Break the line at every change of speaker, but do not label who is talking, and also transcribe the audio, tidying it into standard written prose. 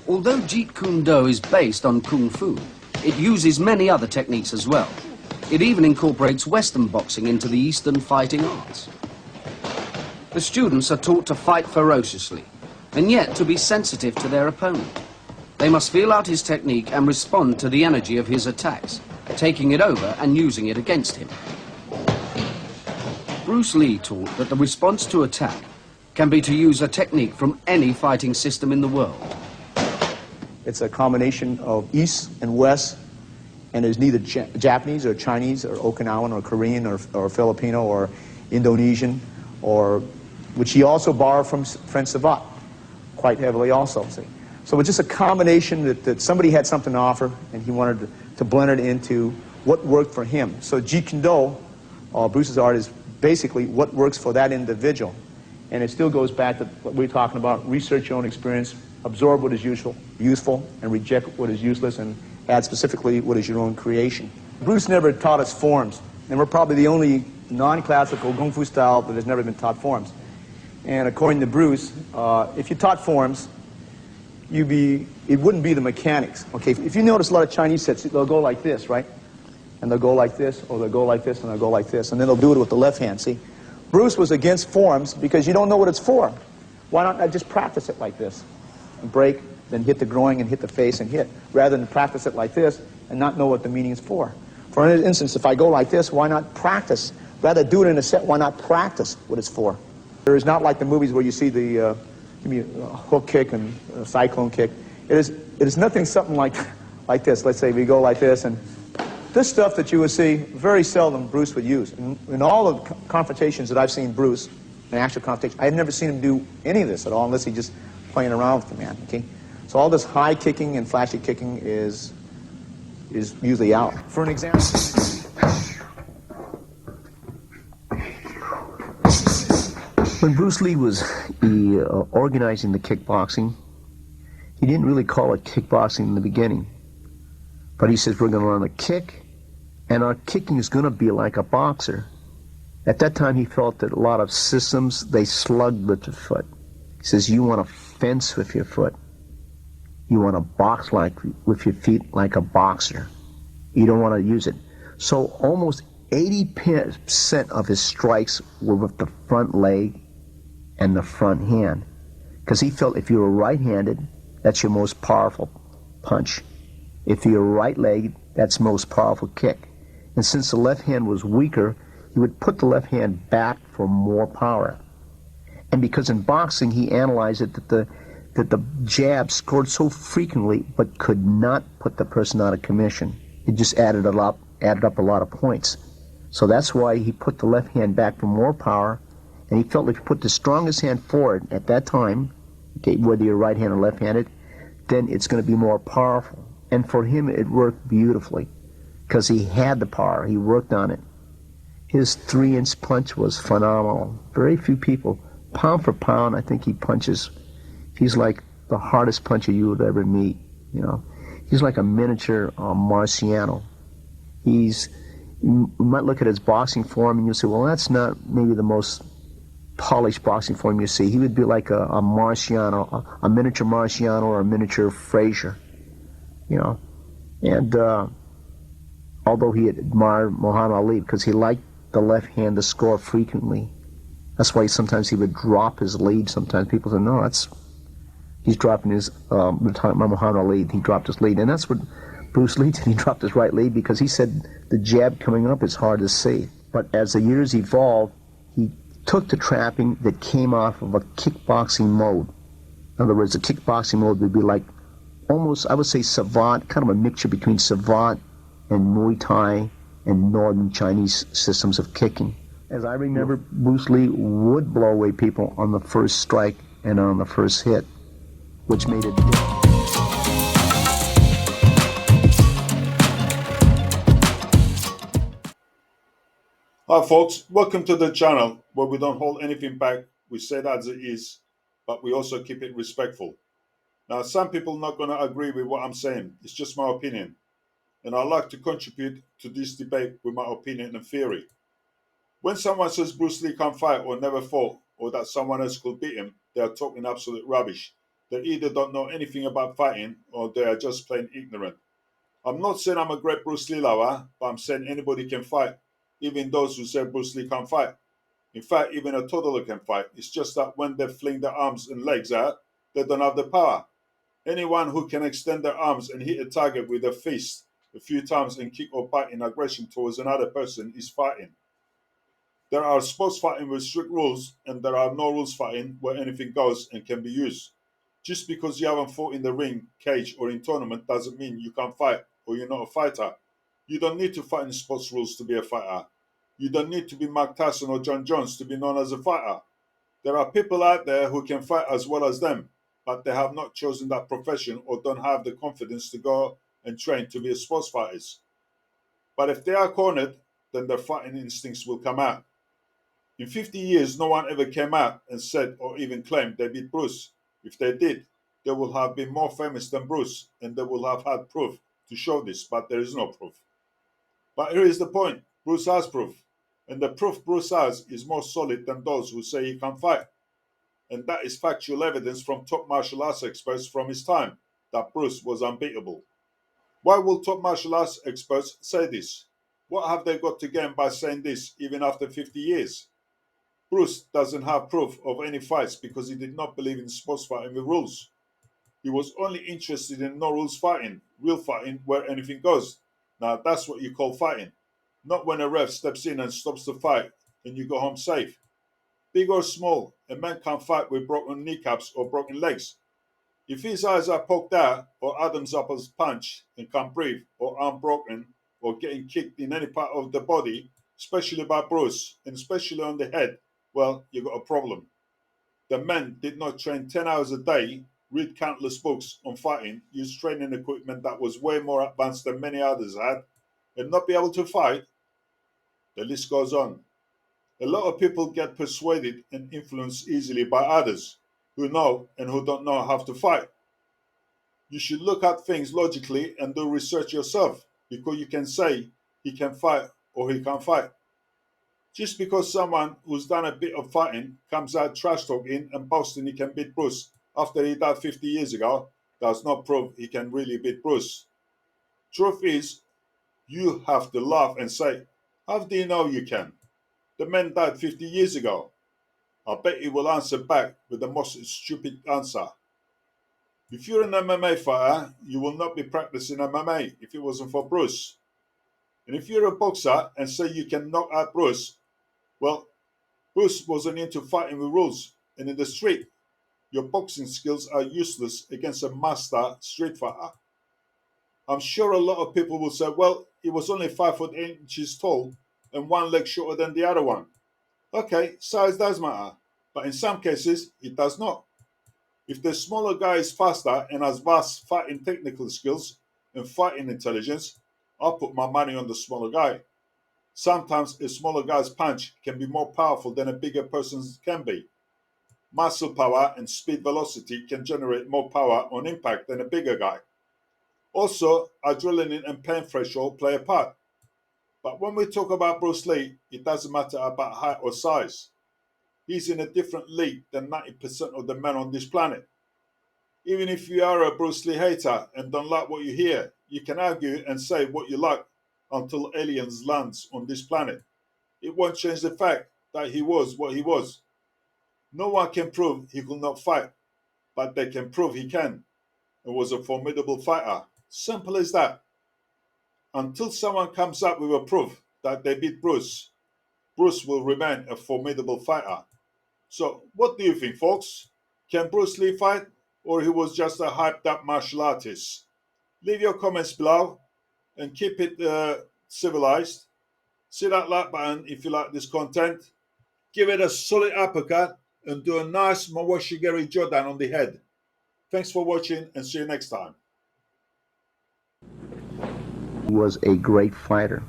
Although Jeet Kune Do is based on Kung Fu, it uses many other techniques as well. It even incorporates Western boxing into the Eastern fighting arts. The students are taught to fight ferociously, and yet to be sensitive to their opponent. They must feel out his technique and respond to the energy of his attacks, taking it over and using it against him. Bruce Lee taught that the response to attack can be to use a technique from any fighting system in the world.
It's a combination of East and West, and there's neither Japanese or Chinese or Okinawan or Korean or Filipino or Indonesian, or which he also borrowed from French Savate quite heavily also. See? So it's just a combination that somebody had something to offer, and he wanted to blend it into what worked for him. So Jeet Kune Do, Bruce's art, is basically what works for that individual. And it still goes back to what we're talking about: research your own experience, absorb what is useful, and reject what is useless, and add specifically what is your own creation. Bruce never taught us forms, and we're probably the only non-classical Kung Fu style that has never been taught forms. And according to Bruce, if you taught forms, it wouldn't be the mechanics. Okay, if you notice a lot of Chinese sets, they'll go like this, right? And they'll go like this, or they'll go like this, and they'll go like this, and then they'll do it with the left hand, see? Bruce was against forms because you don't know what it's for. Why not just practice it like this? And break, then hit the groin and hit the face and hit, rather than practice it like this and not know what the meaning is for. For instance, if I go like this, why not practice? Rather than do it in a set, why not practice what it's for? It is not like the movies where you see the hook kick and cyclone kick. It is nothing something like this. Let's say we go like this, and this stuff that you would see, very seldom Bruce would use. In all the confrontations that I've seen Bruce, an actual confrontation, I've never seen him do any of this at all, unless he just playing around with the man, okay? So all this high kicking and flashy kicking is usually out. For an example,
when Bruce Lee was organizing the kickboxing, he didn't really call it kickboxing in the beginning. But he says, we're going to learn a kick, and our kicking is going to be like a boxer. At that time, he felt that a lot of systems, they slugged with the foot. He says, you want to fence with your foot. You want to box with your feet like a boxer. You don't want to use it. So almost 80% of his strikes were with the front leg and the front hand. Because he felt if you were right-handed, that's your most powerful punch. If you're right leg, that's most powerful kick. And since the left hand was weaker, he would put the left hand back for more power. And because in boxing he analyzed it that the jab scored so frequently but could not put the person out of commission. It just added up a lot of points. So that's why he put the left hand back for more power, and he felt if you put the strongest hand forward at that time, okay, whether you're right-handed or left-handed, then it's going to be more powerful. And for him it worked beautifully because he had the power, he worked on it. His 3-inch punch was phenomenal. Very few people, pound for pound, I think he punches. He's like the hardest puncher you would ever meet, you know. He's like a miniature Marciano. You might look at his boxing form and you'll say, well, that's not maybe the most polished boxing form you see. He would be like a Marciano, a miniature Marciano or a miniature Frazier, you know. And although he admired Muhammad Ali because he liked the left hand to score frequently. That's why sometimes he would drop his lead. Sometimes people say, no, he's dropping his, we're talking about Muhammad Ali, he dropped his lead. And that's what Bruce Lee did. He dropped his right lead because he said the jab coming up is hard to see. But as the years evolved, he took the trapping that came off of a kickboxing mode. In other words, the kickboxing mode would be like almost, I would say, Savate, kind of a mixture between Savate and Muay Thai and Northern Chinese systems of kicking. As I remember, Bruce Lee would blow away people on the first strike and on the first hit, which made it different.
Hi folks, welcome to the channel where we don't hold anything back, we say it as it is, but we also keep it respectful. Now some people are not going to agree with what I'm saying, it's just my opinion. And I'd like to contribute to this debate with my opinion and theory. When someone says Bruce Lee can't fight or never fought, or that someone else could beat him, they are talking absolute rubbish. They either don't know anything about fighting or they are just plain ignorant. I'm not saying I'm a great Bruce Lee lover, but I'm saying anybody can fight, even those who say Bruce Lee can't fight. In fact, even a toddler can fight. It's just that when they fling their arms and legs out, they don't have the power. Anyone who can extend their arms and hit a target with a fist a few times and kick or bite in aggression towards another person is fighting. There are sports fighting with strict rules, and there are no rules fighting where anything goes and can be used. Just because you haven't fought in the ring, cage, or in tournament doesn't mean you can't fight or you're not a fighter. You don't need to fight in sports rules to be a fighter. You don't need to be Mark Tyson or John Jones to be known as a fighter. There are people out there who can fight as well as them, but they have not chosen that profession or don't have the confidence to go and train to be sports fighters. But if they are cornered, then their fighting instincts will come out. In 50 years, no one ever came out and said or even claimed they beat Bruce. If they did, they will have been more famous than Bruce and they will have had proof to show this, but there is no proof. But here is the point: Bruce has proof, and the proof Bruce has is more solid than those who say he can fight. And that is factual evidence from top martial arts experts from his time that Bruce was unbeatable. Why will top martial arts experts say this? What have they got to gain by saying this even after 50 years? Bruce doesn't have proof of any fights because he did not believe in sports fighting with rules. He was only interested in no rules fighting, real fighting where anything goes. Now that's what you call fighting. Not when a ref steps in and stops the fight and you go home safe. Big or small, a man can't fight with broken kneecaps or broken legs. If his eyes are poked out or Adam's apples punched and can't breathe or arm broken or getting kicked in any part of the body, especially by Bruce and especially on the head, well, you got a problem. The men did not train 10 hours a day, read countless books on fighting, use training equipment that was way more advanced than many others had, and not be able to fight. The list goes on. A lot of people get persuaded and influenced easily by others who know and who don't know how to fight. You should look at things logically and do research yourself because you can say he can fight or he can't fight. Just because someone who's done a bit of fighting comes out trash talking and boasting he can beat Bruce after he died 50 years ago does not prove he can really beat Bruce. Truth is, you have to laugh and say, how do you know you can? The man died 50 years ago. I bet he will answer back with the most stupid answer. If you're an MMA fighter, you will not be practicing MMA if it wasn't for Bruce. And if you're a boxer and say you can knock out Bruce, well, Bruce wasn't into fighting with rules. And in the street, your boxing skills are useless against a master street fighter. I'm sure a lot of people will say, well, he was only 5'8" tall and one leg shorter than the other one. Okay, size does matter, but in some cases, it does not. If the smaller guy is faster and has vast fighting technical skills and fighting intelligence, I'll put my money on the smaller guy. Sometimes a smaller guy's punch can be more powerful than a bigger person's can be. Muscle power and speed velocity can generate more power on impact than a bigger guy. Also, adrenaline and pain threshold play a part. But when we talk about Bruce Lee, it doesn't matter about height or size. He's in a different league than 90% of the men on this planet. Even if you are a Bruce Lee hater and don't like what you hear, you can argue and say what you like until aliens lands on this planet. It won't change the fact that he was what he was. No one can prove he could not fight, but they can prove he can and was a formidable fighter. Simple as that. Until someone comes up with a proof that they beat Bruce, Bruce will remain a formidable fighter. So, what do you think, folks? Can Bruce Lee fight, or he was just a hyped up martial artist? Leave your comments below and keep it civilized. See that like button if you like this content. Give it a solid uppercut and do a nice Mawashi Jordan on the head. Thanks for watching and see you next time.
He was a great fighter.